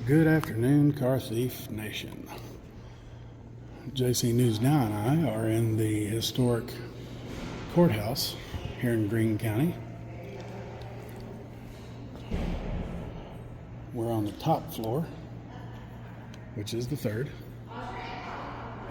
Good afternoon, Car Thief Nation. JC News Now and I are in the historic courthouse here in Greene County. We're on the top floor, which is the third,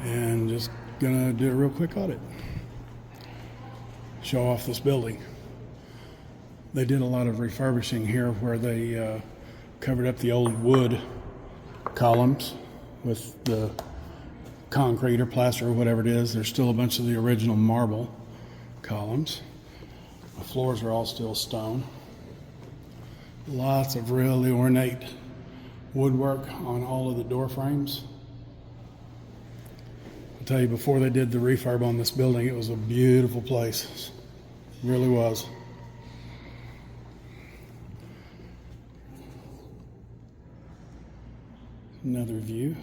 and just gonna do a real quick audit. Show off this building. They did a lot of refurbishing here where they covered up the old wood columns with the concrete or plaster or whatever it is. There's still a bunch of the original marble columns. The floors are all still stone. Lots of really ornate woodwork on all of the door frames. I'll tell you, before they did the refurb on this building, it was a beautiful place. It really was. Another view.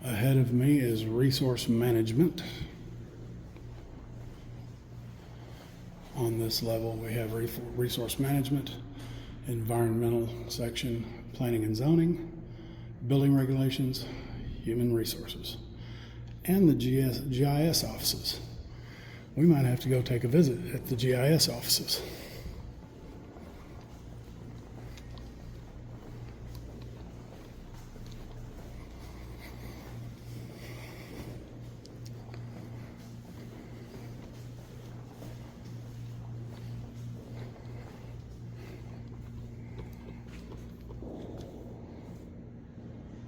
Ahead of me is resource management. On this level, we have resource management, environmental section, planning and zoning, building regulations, human resources, and the GIS offices. We might have to go take a visit at the GIS offices.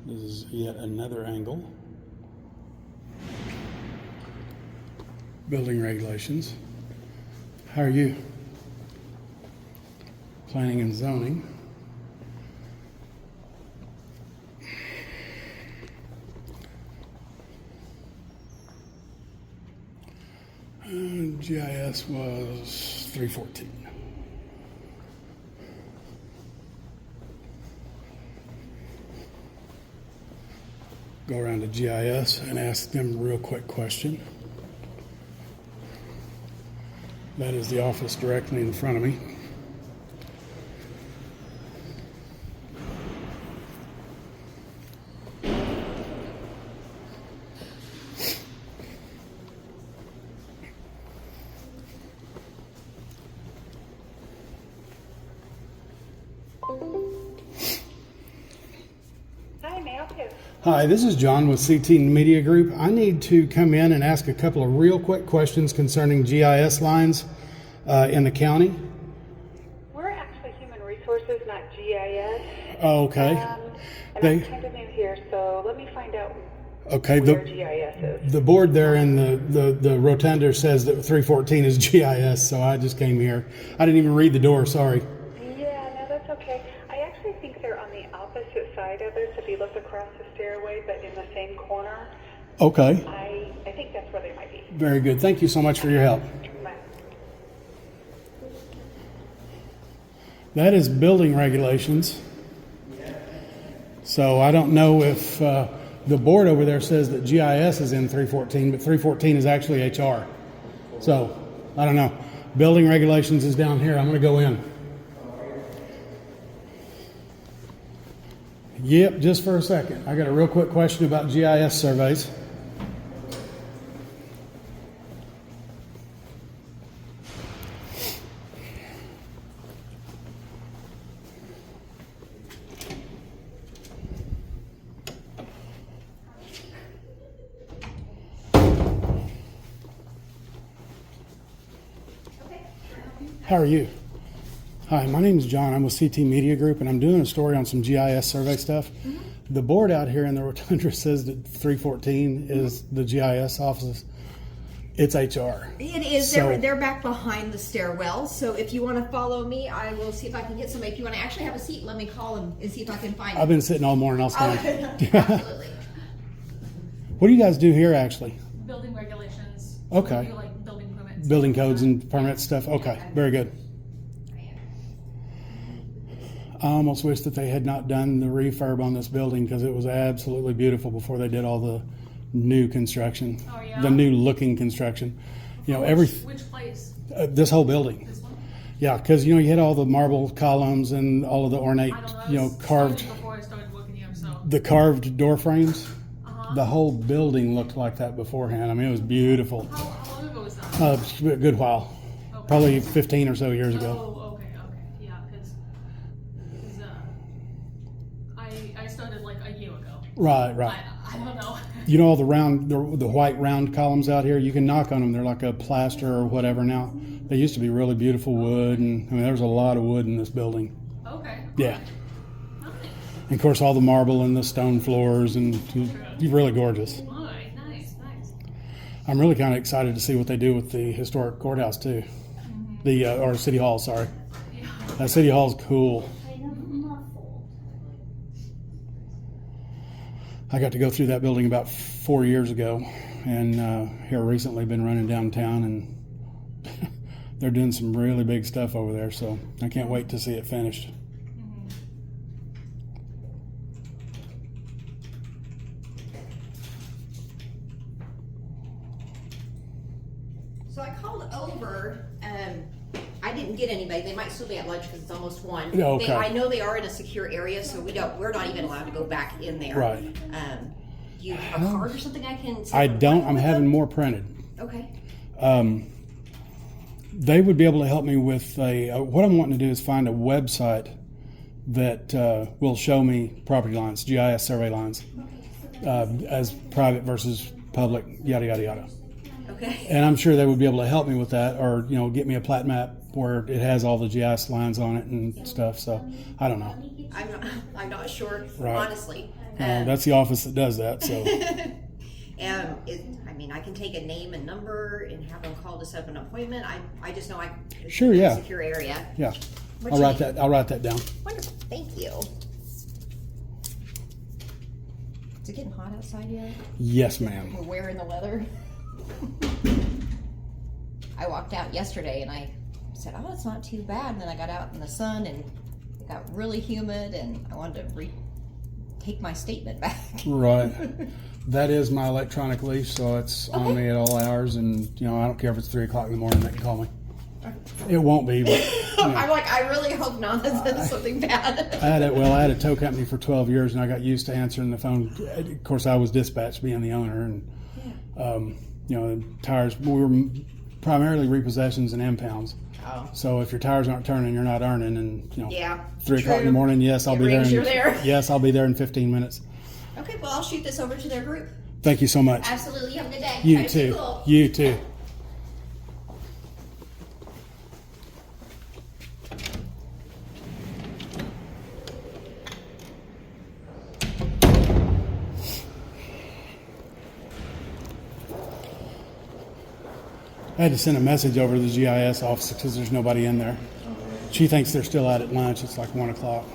This is yet another angle. Building regulations. How are you? Planning and zoning. GIS was 314. Go around to GIS and ask them a real quick question. That is the office directly in front of me. Hi, may I help you? Hi, this is John with CT Media Group. I need to come in and ask a couple of real quick questions concerning GIS lines in the county. We're actually human resources, not GIS. Oh, okay. And I'm kind of new here, so let me find out Okay, where GIS is. the board there in the rotunda says that 314 is GIS, so I just came here. I didn't even read the door, sorry. Yeah, no, that's okay. I actually think they're on the opposite side of us if you look across the stairway, but in the same corner. Okay, I think that's where they might be. very good. Thank you so much for your help. That is building regulations. So I don't know if the board over there says that GIS is in 314, but 314 is actually HR. So I don't know. Building regulations is down here. I'm going to go in. Yep, just for a second. I got a real quick question about GIS surveys. How are you? Hi, my name is John. I'm with CT Media Group, and I'm doing a story on some GIS survey stuff. Mm-hmm. The board out here in the rotunda says that 314 is the GIS offices. It's HR. It is. So, They're back behind the stairwell. So if you want to follow me, I will see if I can get somebody. If you want to actually have a seat, let me call them and see if I can find I've been sitting all morning. I'll stand. Absolutely. What do you guys do here, actually? Building regulations. Okay. We do like building permits. Building codes and permit stuff. Okay, very good. I almost wish that they had not done the refurb on this building because it was absolutely beautiful before they did all the new construction. Oh, yeah? The new looking construction. You know, Which place? this whole building. This one? Yeah, because, you know, you had all the marble columns and all of the ornate, I don't know. you know, carved, Before I started looking here, so. the carved door frames. Uh-huh. The whole building looked like that beforehand. I mean, it was beautiful. How long ago was that? A good while. Okay. Probably 15 or so years ago. Oh, okay. Yeah, because I started like a year ago. Right. I don't know. You know all the white round columns out here? You can knock on them. They're like a plaster or whatever now. They used to be really beautiful wood, and I mean, there's a lot of wood in this building. Okay. Yeah. Nice. And of course, all the marble and the stone floors, and really gorgeous. All right. Nice. I'm really kind of excited to see what they do with the historic courthouse too. Or city hall, sorry. Yeah. That city hall's cool. I got to go through that building about 4 years ago, and here recently been running downtown, and they're doing some really big stuff over there, so I can't wait to see it finished. So I called over. I didn't get anybody. They might still be at lunch because it's almost 1. Okay. I know they are in a secure area, so we're not even allowed to go back in there. Right. Do you have a card or something I can? I don't. I'm having more printed. Okay. They would be able to help me with what I'm wanting to do is find a website that will show me property lines, GIS survey lines, as private versus public, yada, yada, yada. Okay. And I'm sure they would be able to help me with that, or, you know, get me a plat map where it has all the GIS lines on it and stuff. So I don't know. I'm not sure, Right. honestly. That's the office that does that. So I can take a name and number and have them call to set up an appointment. I just know it's Sure, a yeah. secure area. yeah, What's I'll your write name? that. I'll write that down. Wonderful. Thank you. Is it getting hot outside yet? Yes, ma'am. We're wearing the leather. I walked out yesterday and I said, "Oh, it's not too bad." And then I got out in the sun and it got really humid, and I wanted to take my statement back. Right. That is my electronic leash, so it's on me at all hours, and you know I don't care if it's 3 o'clock in the morning. They can call me. It won't be, but you know. I'm like, I really hope not. That's something bad. I had a tow company for 12 years, and I got used to answering the phone. Of course, I was dispatched being the owner, and you know, the tires. We were primarily repossessions and impounds. Oh. So if your tires aren't turning, you're not earning, and you know, Yeah. 3 o'clock in the morning. Yes, I'll It be there. rings, you're there. Yes, I'll be there in 15 minutes. Okay, well, I'll shoot this over to their group. Thank you so much. Absolutely. You have a good day. You Try to stay too. cool. You too. I had to send a message over to the GIS office because there's nobody in there. She thinks they're still out at lunch. It's like 1 o'clock.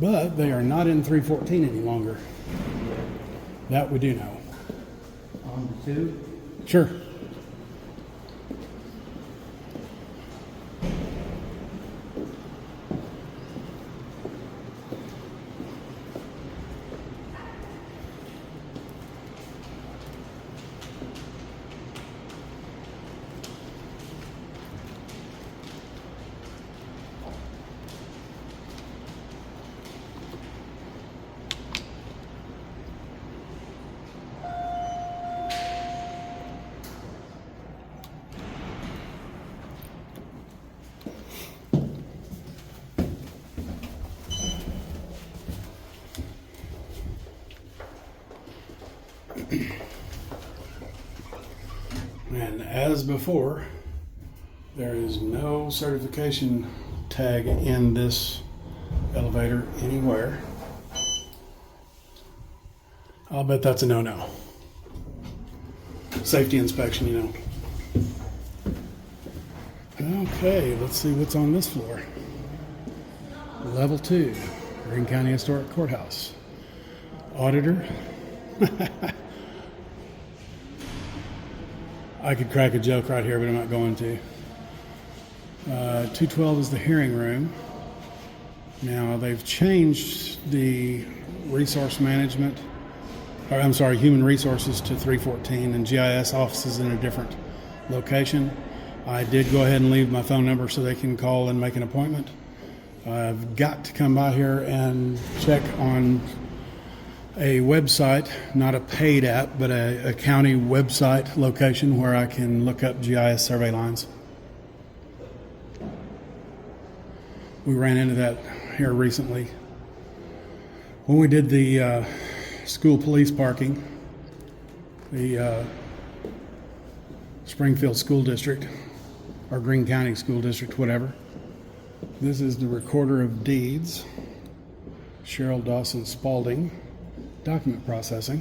But they are not in 314 any longer. That we do know. On the 2? Sure. And as before, there is no certification tag in this elevator anywhere. I'll bet that's a no-no. Safety inspection, you know. Okay, let's see what's on this floor. Level 2, Greene County Historic Courthouse. Auditor. I could crack a joke right here, but I'm not going to. 212 is the hearing room. Now, they've changed the resource management, or I'm sorry, human resources to 314 and GIS offices in a different location. I did go ahead and leave my phone number so they can call and make an appointment. I've got to come by here and check on a website, not a paid app, but a county website location where I can look up GIS survey lines. We ran into that here recently when we did the school police parking, the Springfield School District, or Greene County School District, whatever. This is the Recorder of Deeds, Cheryl Dawson Spalding, document processing.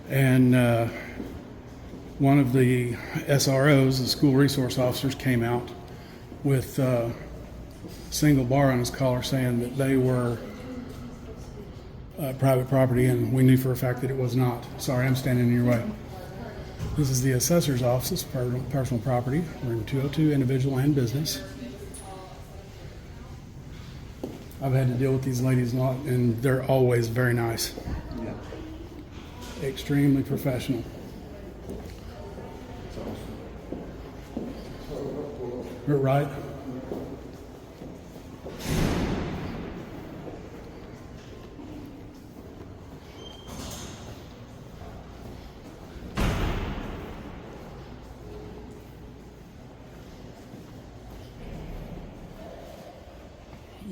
And one of the SROs, the school resource officers, came out with a single bar on his collar saying that they were private property, and we knew for a fact that it was not. Sorry, I'm standing in your way. This is the assessor's office, personal property, room 202, individual and business. I've had to deal with these ladies a lot, and they're always very nice. Yeah. Extremely professional. You're right.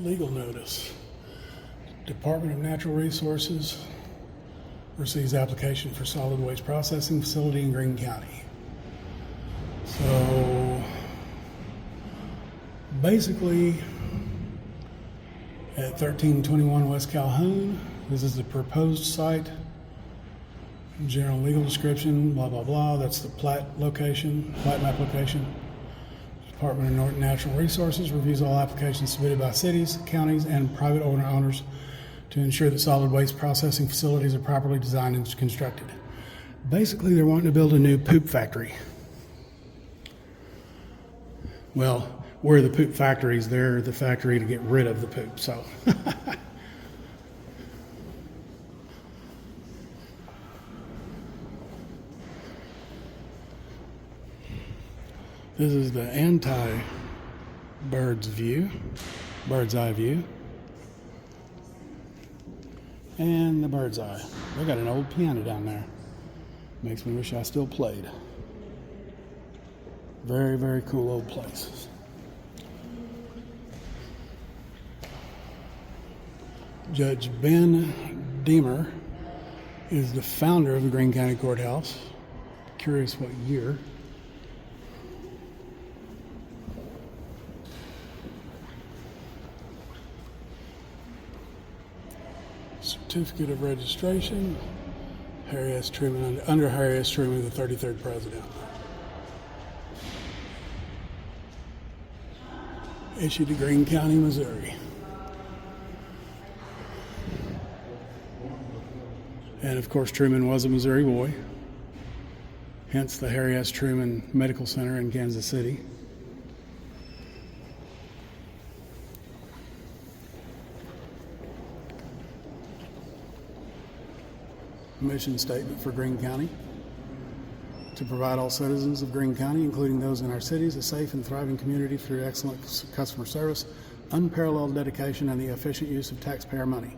Legal notice. Department of Natural Resources receives application for solid waste processing facility in Greene County. So basically at 1321 West Calhoun, this is the proposed site. General legal description, blah, blah, blah. That's the plat location, plat map location. Department of Natural Resources reviews all applications submitted by cities, counties, and private owners to ensure that solid waste processing facilities are properly designed and constructed. Basically, they're wanting to build a new poop factory. Well, we're the poop factories. They're the factory to get rid of the poop, so. This is the bird's eye view. And the bird's eye. They got an old piano down there. Makes me wish I still played. Very, very cool old place. Judge Ben Deemer is the founder of the Greene County Courthouse. Curious what year. Certificate of registration, Harry S. Truman, under Harry S. Truman, the 33rd president. Issued to Greene County, Missouri. And of course, Truman was a Missouri boy, hence the Harry S. Truman Medical Center in Kansas City. Mission statement for Greene County: to provide all citizens of Greene County, including those in our cities, a safe and thriving community through excellent customer service, unparalleled dedication, and the efficient use of taxpayer money.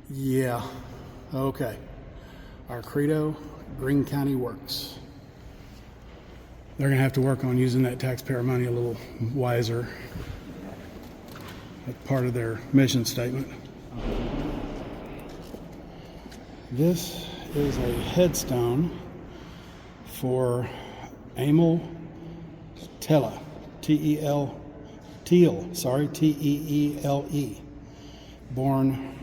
Yeah, okay. Our credo: Greene County works. They're going to have to work on using that taxpayer money a little wiser. That's part of their mission statement. This is a headstone for Emil Teele, Teele, born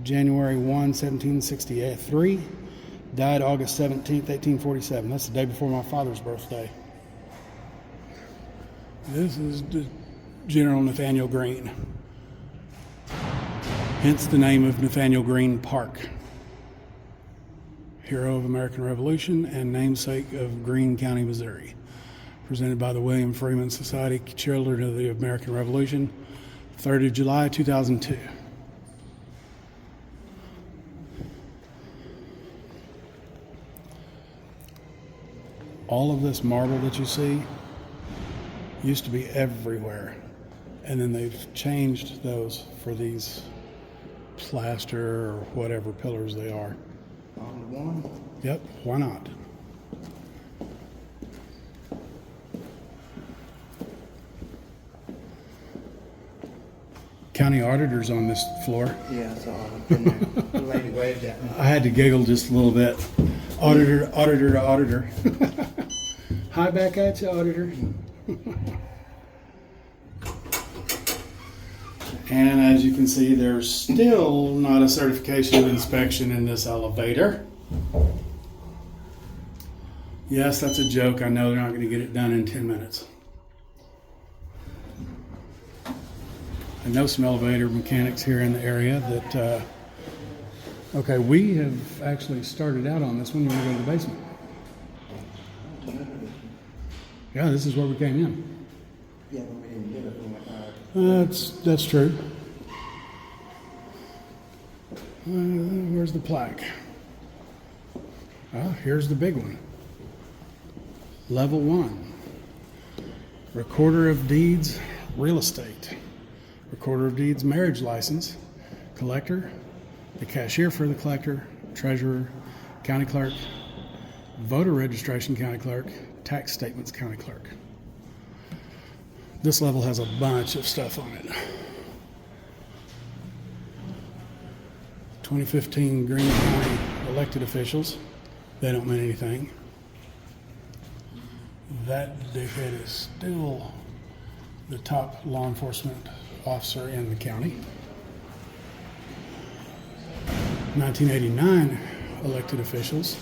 January 1, 1763, died August 17, 1847. That's the day before my father's birthday. This is the General Nathaniel Greene. Hence the name of Nathaniel Greene Park. Hero of American Revolution and namesake of Greene County, Missouri. presented by the William Freeman Society, Children of the American Revolution, 3rd of July, 2002. All of this marble that you see used to be everywhere, and then they've changed those for these plaster or whatever pillars they are. On one. Yep, why not? County auditor's on this floor. Yeah, I saw it. Been there. The lady waved at me. I had to giggle just a little bit. Auditor to auditor. Hi, back at you, auditor. And as you can see, there's still not a certification of inspection in this elevator. Yes, that's a joke. I know they're not going to get it done in 10 minutes. I know some elevator mechanics here in the area that, okay, we have actually started out on this one when we go to the basement. Yeah, this is where we came in. Yeah, but we didn't get it when we went out. That's true. Where's the plaque? Oh, here's the big one. Level 1. Recorder of Deeds, Real Estate. Recorder of Deeds, Marriage License. Collector. The cashier for the collector. Treasurer. County Clerk. Voter Registration County Clerk. Tax Statements County Clerk. This level has a bunch of stuff on it. 2015 Greene County elected officials. They don't mean anything. That dickhead is still the top law enforcement officer in the county. 1989 elected officials.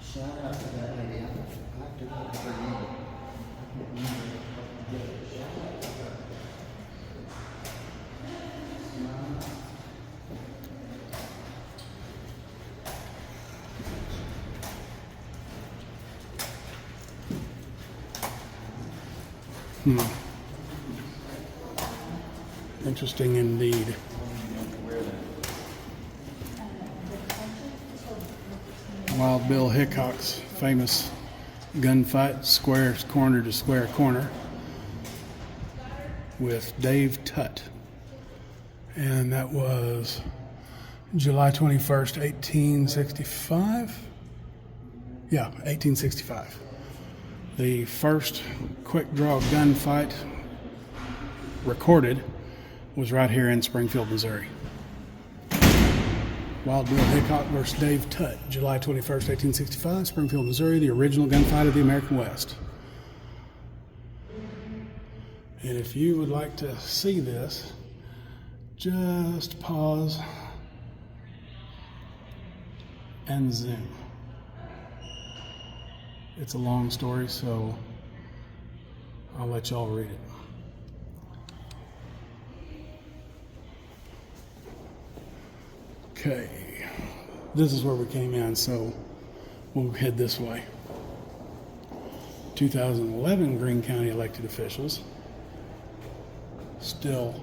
Shout out to that lady. I have to look at her number. I can't remember. Interesting indeed. Wild Bill Hickok's famous gunfight, square corner to square corner, with Dave Tutt. And that was July 21st, 1865. Yeah, 1865. The first quick draw gunfight recorded was right here in Springfield, Missouri. Wild Bill Hickok versus Dave Tutt, July 21st, 1865, Springfield, Missouri, the original gunfight of the American West. And if you would like to see this, just pause and zoom. It's a long story, so I'll let y'all read it. Okay, this is where we came in, so we'll head this way. 2011 Greene County elected officials, still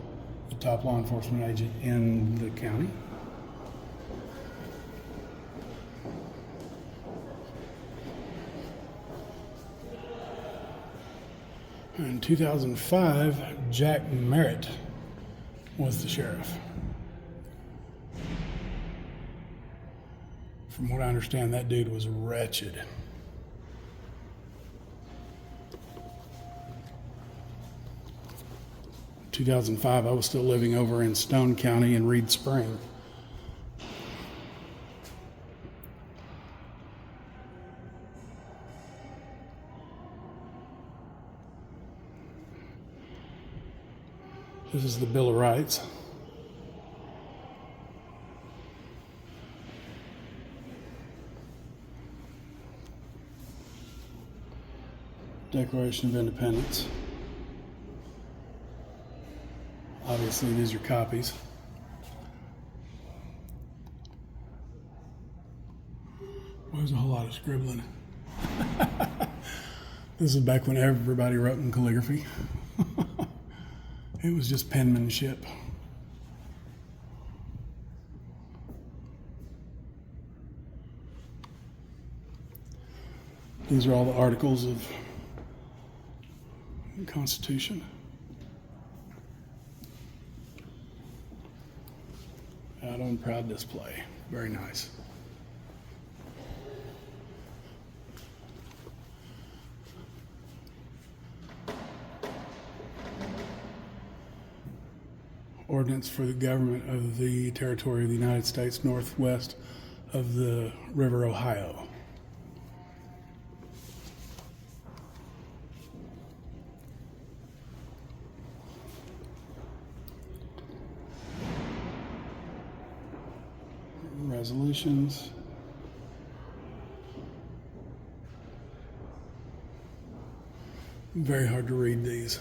the top law enforcement agent in the county. In 2005, Jack Merritt was the sheriff. From what I understand, that dude was wretched. In 2005, I was still living over in Stone County in Reed Spring. This is the Bill of Rights. Declaration of Independence. Obviously, these are copies. was a whole lot of scribbling. This is back when everybody wrote in calligraphy. It was just penmanship. These are all the articles of the Constitution. Out on proud display. Very nice. Ordinance for the government of the territory of the United States northwest of the River Ohio. Resolutions. Very hard to read these.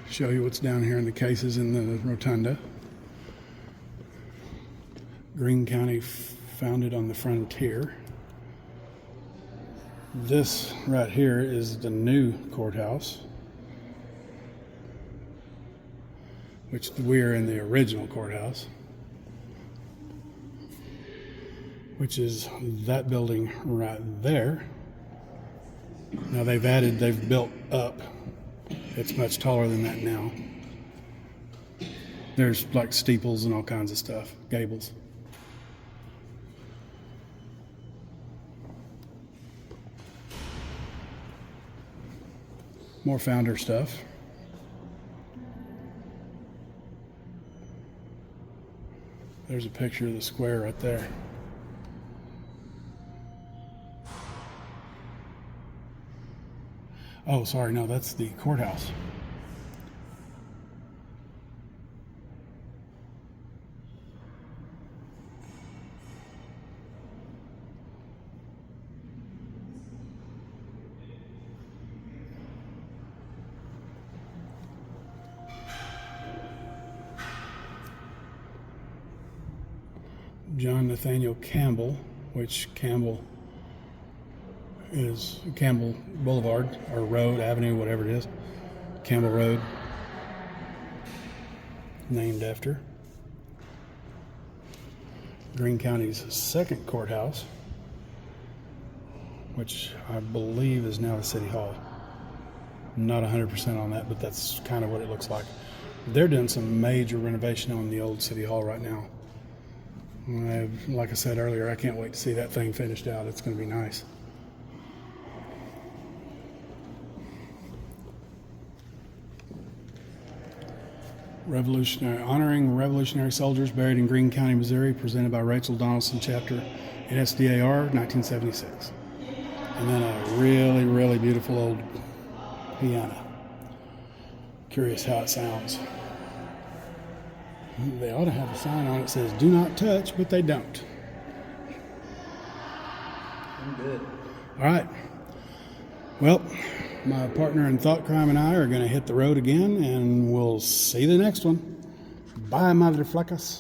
Show you what's down here in the cases in the rotunda. Greene County founded on the frontier. This right here is the new courthouse, which we are in the original courthouse, which is that building right there. Now they've built up. It's much taller than that now. There's like steeples and all kinds of stuff, gables. More founder stuff. There's a picture of the square right there. Oh, sorry, no, that's the courthouse. John Nathaniel Campbell, which Campbell is Campbell Boulevard or Road, Avenue, whatever it is. Campbell Road, named after. Greene County's second courthouse, which I believe is now the City Hall. I'm not 100% on that, but that's kind of what it looks like. They're doing some major renovation on the old City Hall right now. Like I said earlier, I can't wait to see that thing finished out. It's going to be nice. Honoring Revolutionary Soldiers Buried in Greene County, Missouri, presented by Rachel Donaldson, chapter NSDAR, 1976. And then a really, really beautiful old piano. Curious how it sounds. They ought to have a sign on it that says, "Do not touch," but they don't. I'm good. All right. Well, my partner in Thought Crime and I are going to hit the road again, and we'll see the next one. Bye, motherfuckers.